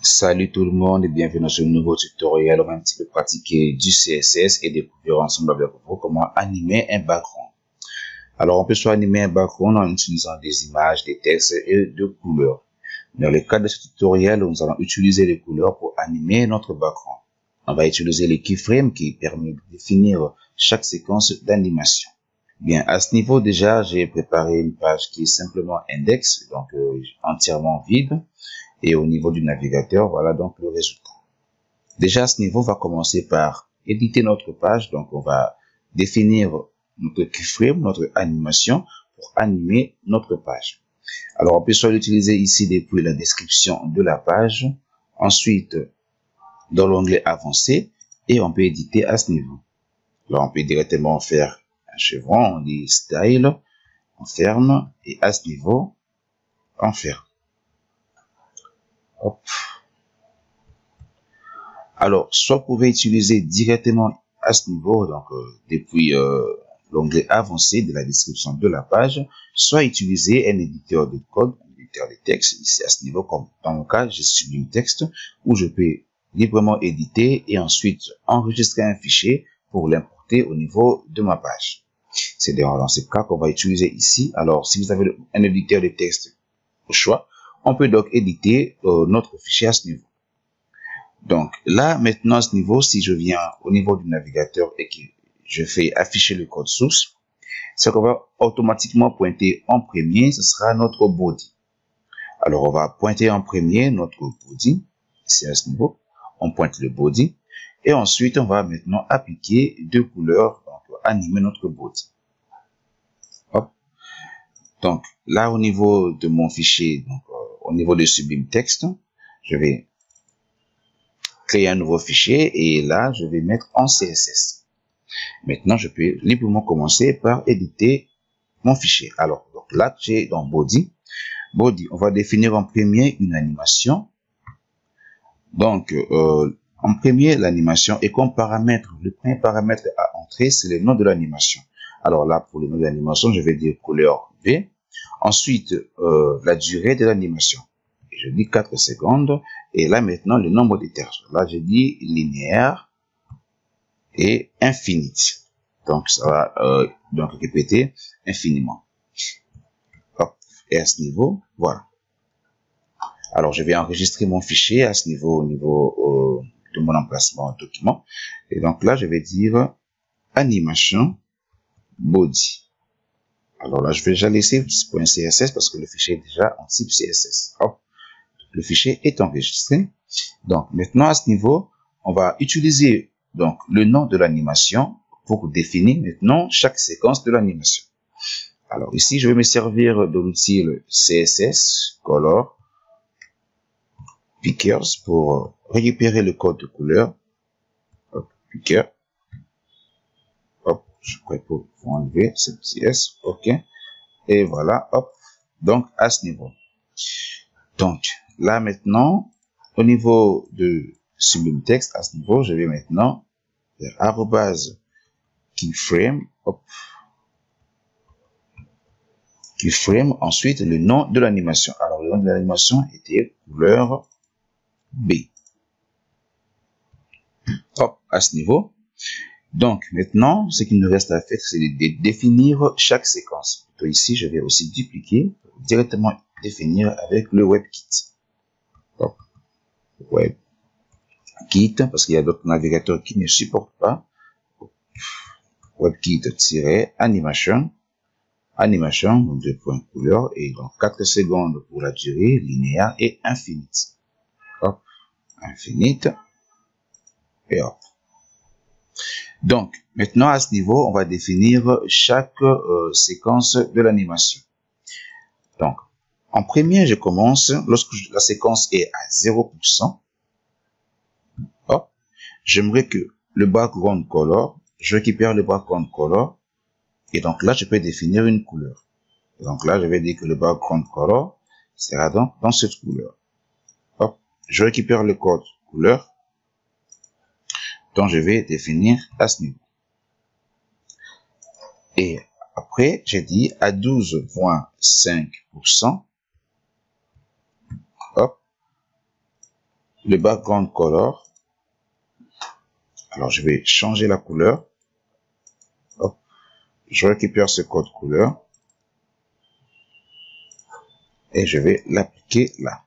Salut tout le monde et bienvenue dans ce nouveau tutoriel. On va un petit peu pratiquer du CSS et découvrir ensemble avec vous comment animer un background. Alors, on peut soit animer un background en utilisant des images, des textes et de couleurs. Dans le cadre de ce tutoriel, nous allons utiliser les couleurs pour animer notre background. On va utiliser les keyframes qui permettent de définir chaque séquence d'animation. Bien, à ce niveau, déjà, j'ai préparé une page qui est simplement index, donc entièrement vide. Et au niveau du navigateur, voilà donc le résultat. Déjà, à ce niveau, on va commencer par éditer notre page. Donc, on va définir notre keyframe, notre animation pour animer notre page. Alors, on peut soit l'utiliser ici depuis la description de la page. Ensuite, dans l'onglet avancé, et on peut éditer à ce niveau. Alors, on peut directement faire un chevron, on dit style, on ferme, et à ce niveau, on ferme. Hop. Alors, soit vous pouvez utiliser directement à ce niveau, donc depuis l'onglet avancé de la description de la page, soit utiliser un éditeur de code, un éditeur de texte, ici à ce niveau, comme dans mon cas, j'ai Sublime Text, où je peux librement éditer et ensuite enregistrer un fichier pour l'importer au niveau de ma page. C'est dans ce cas qu'on va utiliser ici. Alors, si vous avez un éditeur de texte au choix, on peut donc éditer notre fichier à ce niveau. Donc là, maintenant, à ce niveau, si je viens au niveau du navigateur et que je fais afficher le code source, ce qu'on va automatiquement pointer en premier, ce sera notre body. Alors, on va pointer en premier notre body, ici à ce niveau, on pointe le body, et ensuite, on va maintenant appliquer deux couleurs, donc animer notre body. Hop. Donc là, au niveau de mon fichier, donc au niveau de Sublime Text, je vais créer un nouveau fichier et là, je vais mettre en CSS. Maintenant, je peux librement commencer par éditer mon fichier. Alors, donc là, j'ai dans Body, on va définir en premier une animation. Donc, en premier, l'animation et comme paramètre, le premier paramètre à entrer, c'est le nom de l'animation. Alors là, pour le nom de l'animation, je vais dire couleur V. Ensuite, la durée de l'animation. Je dis 4 secondes. Et là, maintenant, le nombre d'éternels. Là, je dis linéaire et infinite. Donc, ça va donc répéter infiniment. Hop. Et à ce niveau, voilà. Alors, je vais enregistrer mon fichier à ce niveau, au niveau de mon emplacement document. Et donc là, je vais dire animation body. Alors là, je vais déjà laisser .css parce que le fichier est déjà en type CSS. Hop. Le fichier est enregistré. Donc, maintenant, à ce niveau, on va utiliser donc le nom de l'animation pour définir maintenant chaque séquence de l'animation. Alors, ici, je vais me servir de l'outil CSS Color Pickers pour récupérer le code de couleur. Hop, Picker. Hop, je suis prêt pour enlever ce petit S. OK. Et voilà, hop. Donc, à ce niveau. Donc, là, maintenant, au niveau de Sublime Text, à ce niveau, je vais maintenant faire arrobase keyframe, hop, keyframe, ensuite le nom de l'animation. Alors, le nom de l'animation était couleur B. Hop, à ce niveau. Donc, maintenant, ce qu'il nous reste à faire, c'est de définir chaque séquence. Donc, ici, je vais aussi dupliquer, directement définir avec le WebKit. Hop, WebKit, parce qu'il y a d'autres navigateurs qui ne supportent pas. WebKit-animation, animation, donc 2 points couleur, et donc 4 secondes pour la durée, linéaire et infinite. Hop, infinite, et hop. Donc, maintenant, à ce niveau, on va définir chaque séquence de l'animation. Donc, en premier, je commence, lorsque la séquence est à 0%, hop, j'aimerais que le background color, je récupère le background color, et donc là, je peux définir une couleur. Et donc là, je vais dire que le background color sera donc dans cette couleur. Hop, je récupère le code couleur, dont je vais définir à ce niveau. Et après, j'ai dit à 12,5%, hop, le background color. Alors, je vais changer la couleur. Hop. Je récupère ce code couleur. Et je vais l'appliquer là.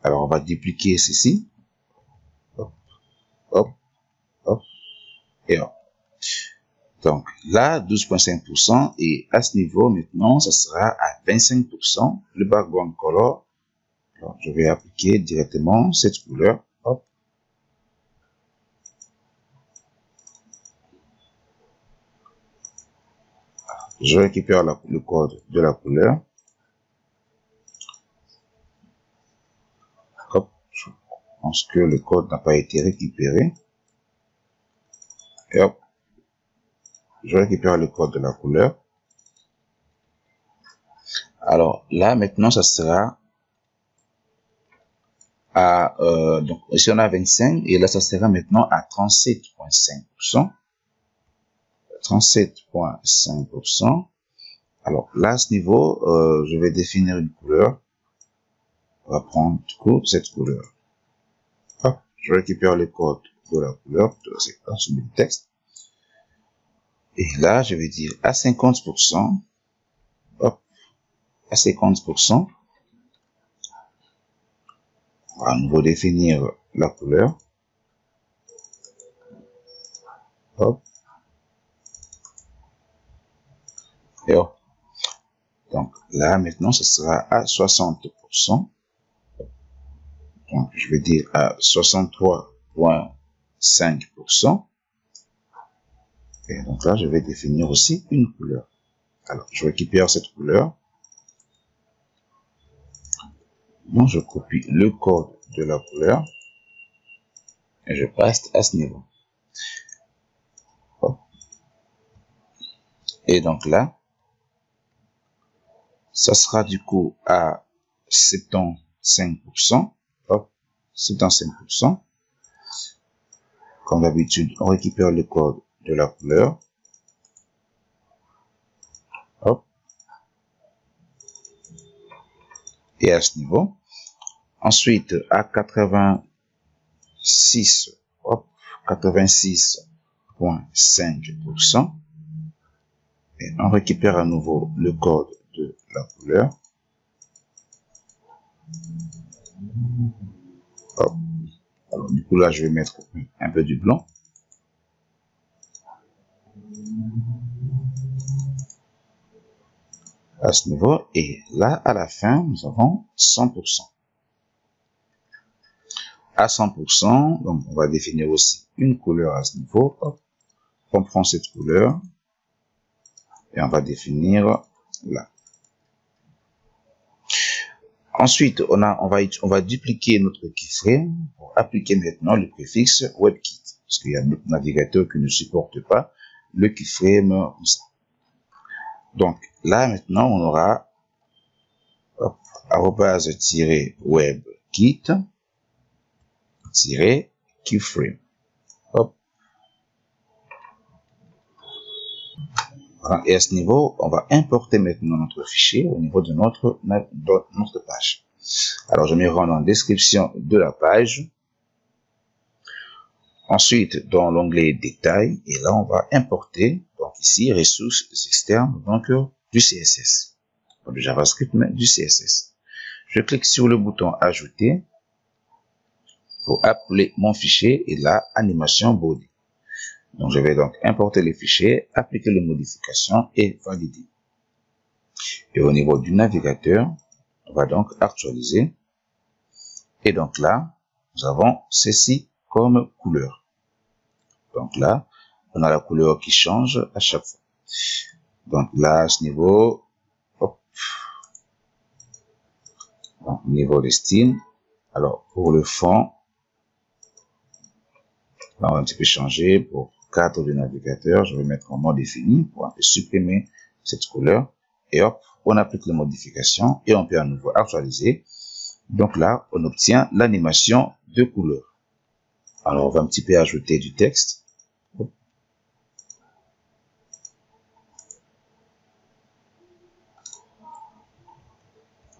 Alors, on va dupliquer ceci. Hop, hop, hop, et hop. Donc, là, 12,5%. Et à ce niveau, maintenant, ça sera à 25%. Le background color. Alors, je vais appliquer directement cette couleur. Hop. Je récupère le code de la couleur. Hop. Je pense que le code n'a pas été récupéré. Et hop. Je récupère le code de la couleur. Alors, là, maintenant, ça sera à, donc, ici, on a 25, et là, ça sera maintenant à 37,5%. 37,5%. Alors, là, à ce niveau, je vais définir une couleur. On va prendre, du coup, cette couleur. Hop, je récupère le code de la couleur, de la séquence du texte. Et là, je vais dire à 50%. Hop, à 50%. On va à nouveau définir la couleur. Hop. Et hop. Donc là, maintenant, ce sera à 60%. Donc, je vais dire à 63,5%. Et donc là, je vais définir aussi une couleur. Alors, je récupère cette couleur. Donc, je copie le code de la couleur. Et je paste à ce niveau. Hop. Et donc là, ça sera du coup à 75%. Hop, 75%. Comme d'habitude, on récupère le code de la couleur. Hop. Et à ce niveau. Ensuite, à 86, hop, 86,5%. Et on récupère à nouveau le code de la couleur. Hop. Alors, du coup, là, je vais mettre un peu du blanc. À ce niveau. Et là, à la fin, nous avons 100%. À 100%, donc on va définir aussi une couleur à ce niveau. Hop. On prend cette couleur et on va définir là. Ensuite, on va dupliquer notre keyframe pour appliquer maintenant le préfixe WebKit. Parce qu'il y a d'autres navigateurs qui ne supportent pas le keyframe comme ça. Donc là, maintenant, on aura @webkit-keyframe. Hop. Et à ce niveau, on va importer maintenant notre fichier au niveau de notre page. Alors, je me rends dans la description de la page. Ensuite, dans l'onglet détails, et là, on va importer, donc ici, ressources externes, donc du CSS. Pas du JavaScript, mais du CSS. Je clique sur le bouton ajouter pour appeler mon fichier et là, animation body. Donc, je vais donc importer les fichiers, appliquer les modifications et valider. Et au niveau du navigateur, on va donc actualiser. Et donc là, nous avons ceci comme couleur. Donc là, on a la couleur qui change à chaque fois. Donc là, à ce niveau, hop. Donc, niveau de style. Alors, pour le fond, on va un petit peu changer pour cadre du navigateur. Je vais mettre en mode défini pour un peu supprimer cette couleur. Et hop, on applique les modifications et on peut à nouveau actualiser. Donc là, on obtient l'animation de couleur. Alors, on va un petit peu ajouter du texte.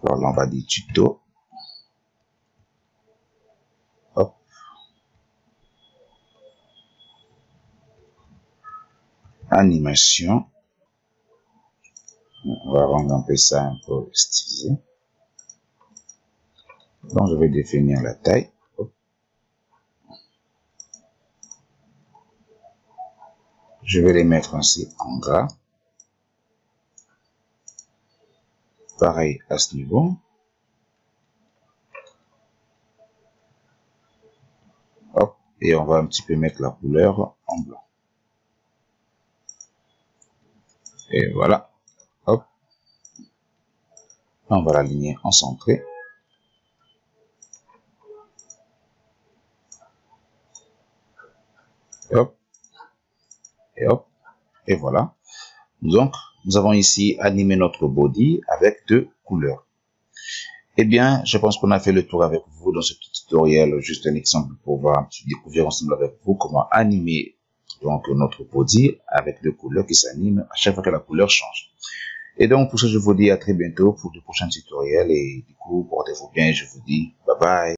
Alors là, on va dire tuto. animation. On va rendre un peu ça un peu stylisé. Donc, je vais définir la taille. Je vais les mettre ainsi en gras. Pareil à ce niveau. Hop, et on va un petit peu mettre la couleur en blanc. Et voilà. Hop. On va l'aligner en centré. Hop. Et hop. Et voilà. Donc, nous avons ici animé notre body avec deux couleurs. Eh bien, je pense qu'on a fait le tour avec vous dans ce petit tutoriel. Juste un exemple pour voir un petit découvrir ensemble avec vous comment animer donc notre body avec deux couleurs qui s'animent à chaque fois que la couleur change. Et donc, pour ça, je vous dis à très bientôt pour de prochains tutoriels. Et du coup, portez-vous bien. Je vous dis bye bye.